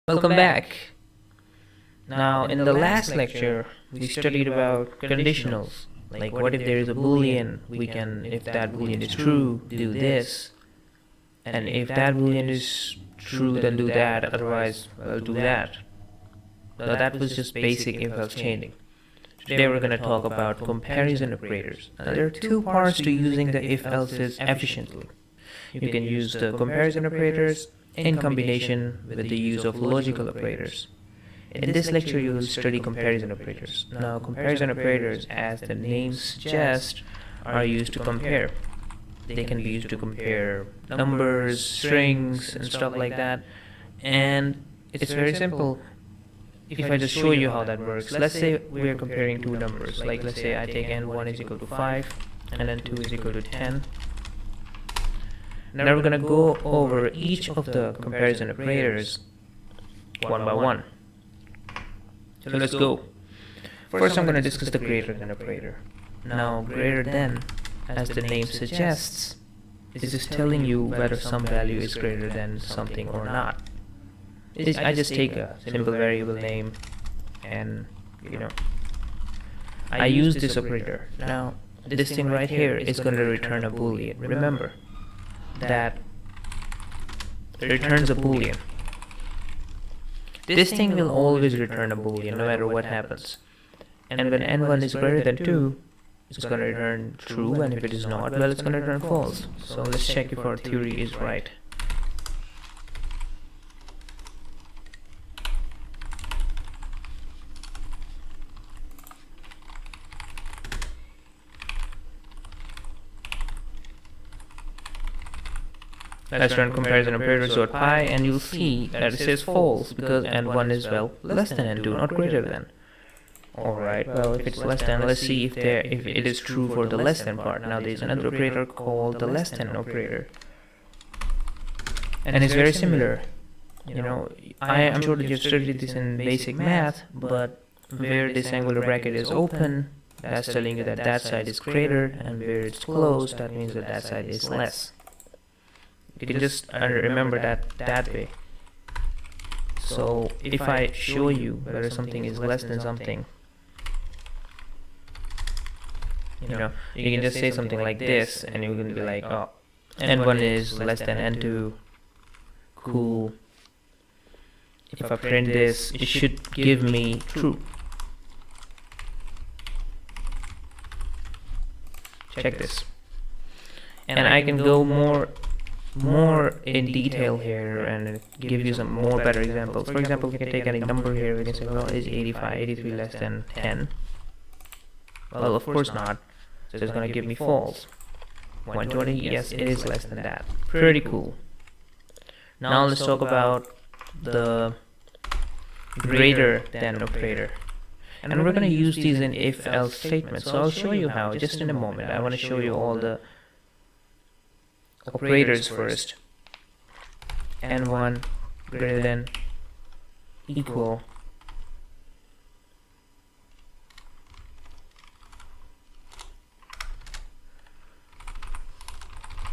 Welcome back. Now, in the last lecture, we studied about conditionals. Like, what if there is a boolean? We can, if that boolean is true, do this. And if that boolean is true, then do that. Otherwise, well, do that. Now, that was just basic if-else chaining. Today, we're going to talk about comparison operators. Now, there are two parts to using the if-else's efficiently. You can use the comparison operators in combination with the use of logical operators. In this lecture, you will study comparison operators. Now, comparison operators, as the names suggest, are used to compare. They can be used to compare numbers, strings, and stuff like that. And it's very simple. If I just show you how that works, let's say we are comparing two numbers. Like, let's say I take n1 is equal to 5, and n2 is equal to 10. Now we're going to go over each of the comparison operators one by one. So let's go. First, I'm going to discuss the greater than operator. Now, greater than, as the name suggests, is just telling you whether some value is greater than something or not. I just take a simple variable name and, I use this operator. Now, this thing right here is going to return a boolean. Remember that it returns a boolean. This thing will always return a boolean no matter what happens. And when n1 is greater than 2, it's going to return true, and if it is not, well, it's going to return false. So let's check if our theory is right. Let's run comparison operators.py, and you'll see that it says false because n1 is, well, less than n2, not greater than. Alright, well, if it's less than, let's see if it is true for the less than part. Now there's another operator called the less than operator. And it's very similar. I'm sure that you've studied this in basic math, but where this angular bracket is open, that's telling you that that side is greater, and where it's closed, that means that that side is less. You can just remember that way. So if I show you whether something is less than something, you can just say something like this, and you're going to be like, oh, n1 is less than n2. Cool. If I print this, it should give me true. Check this. And I can go more in detail here and give you some more better examples. For example, we can take any number here. We can say, well, is 83 less than 10? Well, of course not. So it's going to give me false. 120, yes, it is less than that. Pretty cool. Now let's talk about the greater than operator. And we're going to use these in if-else statements. So I'll show you how just in a moment. I want to show you all the operators first. n1 greater than equal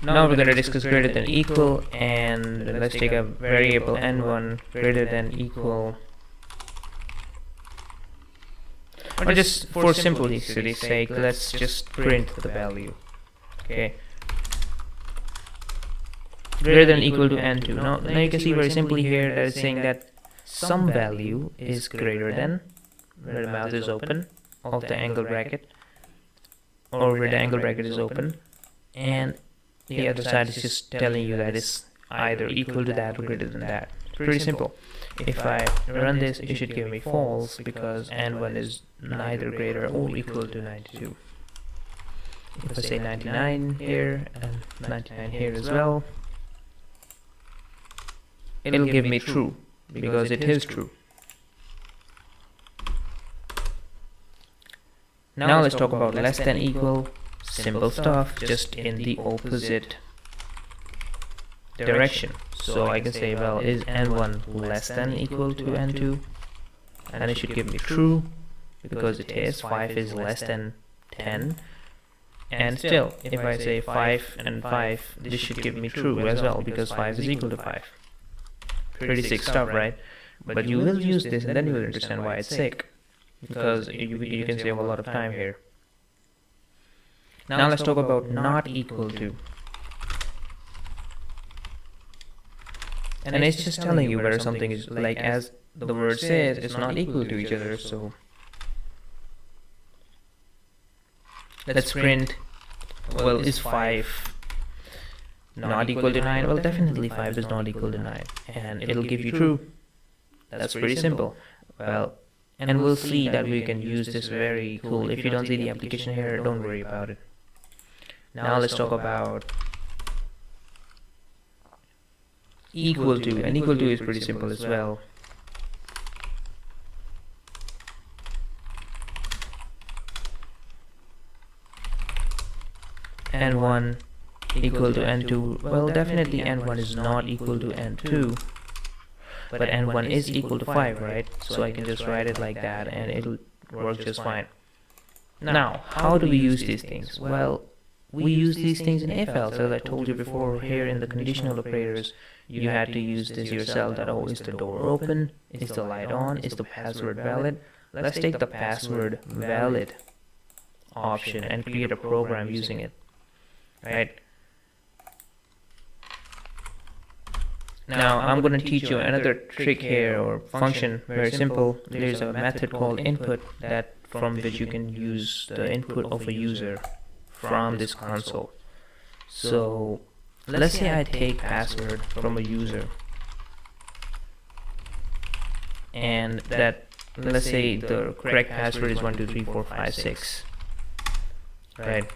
now we're going to discuss greater than equal, and let's take a variable n1 greater than equal, or just for simplicity's sake, let's just print the value. Okay, greater than equal to n2. Now you can see very simply here that it's saying that some value is greater than, where the mouth is open, of the angle bracket, or where the angle bracket is open, and the other side is just telling you that it's either equal to that or greater than that. Pretty simple. If I run this, it should give me false because n1 is neither greater or equal to 92. If I say 99 here and 99 here as well, it'll give me true because it is true. Now let's talk about less than equal. Simple stuff, just in the opposite direction. So I can say, well, is n1 less than equal to n2? And it should give me true because it is. 5 is less than 10. And still, if I say 5 and 5, this should give me true as well because 5 is equal to 5. Pretty sick stuff, right? But you will use this and then you will understand why it's sick, because you can save a lot of time here. Now let's talk about not equal to. And it's just telling you whether something is, like as the word says, it's not equal to each other. So let's print, well, is 5 not equal to 9? Well, definitely 5 is not equal to 9, and it'll give you true. That's pretty simple. Well, and we'll see that we can use this very cool. If you don't see the application here, don't worry about it. Now let's talk about equal to, and equal to is pretty simple as well. N1 equal to N2. Well, definitely N1 is not equal to N2, but N1 is equal to 5, right? So I can just write it like that and it'll work just fine. Now, how do we use these things? Well, we use these things in if-else. As I told you before, here in the conditional operators, you had to use this yourself, that, oh, is the door open? Is the light on? Is the password valid? Let's take the password valid option and create a program using it, right? Now I'm going to teach you another trick here, or function, very simple. There's a method called input, that from which you can use the input of a user from this console. So let's say I take password from a user, and that, let's say the correct password is 123456, right?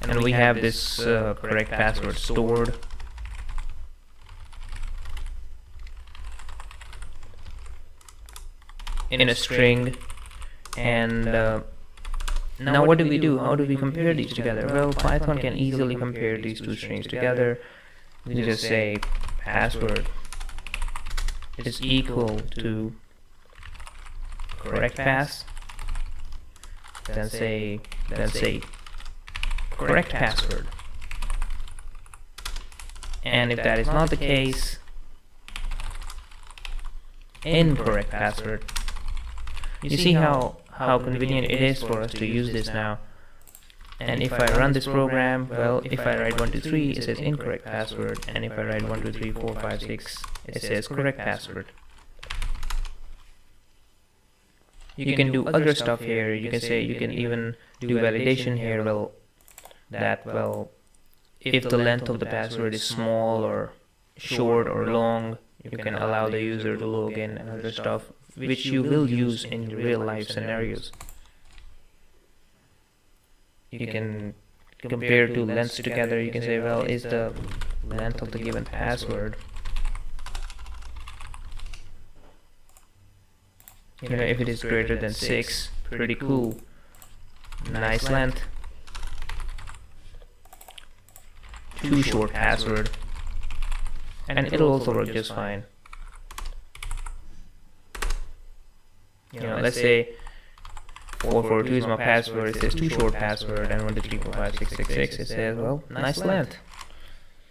And we have this correct password stored. In a string. And now what do we do? How do we compare these together? Well, Python can easily compare these two strings together. We just say password is equal to correct pass, then say correct password. And if that is not the case, incorrect password. You see how convenient it is for us to use this now. And if I run this program, well, if I write 123, it says incorrect password, and if I write 123456, it says correct password. You can do other stuff here. You can say, you can even do validation here. Well, if the length of the password is small or short or long, you can allow the user to log in and other stuff, which you will use in real life scenarios. You can compare two lengths together. You can say, well, is the length of the given password, if it is greater than 6, pretty cool, nice length. Too short password, and it'll also work just fine. Let's say 442 is my password, it says too short password, and 12345666, it says, well, nice length.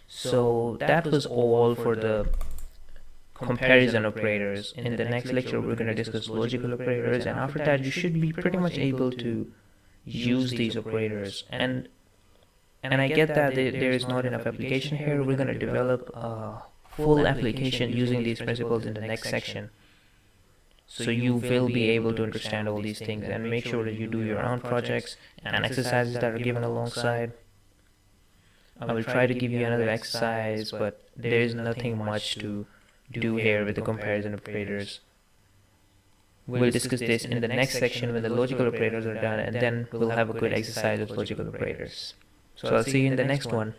So that was all for the comparison operators. In the next lecture we're going to discuss logical operators, and after that you should be pretty much able to use these operators. And I get that there is not enough application here. We're going to develop a full application using these principles in the next section. So you will be able to understand all these things, and make sure that you do your own projects and exercises that are given alongside. I will try to give you another exercise, but there is nothing much to do here with the comparison operators. We'll discuss this in the next section when the logical operators are done, and then we'll have a good exercise of logical operators. So I'll see you in the next one.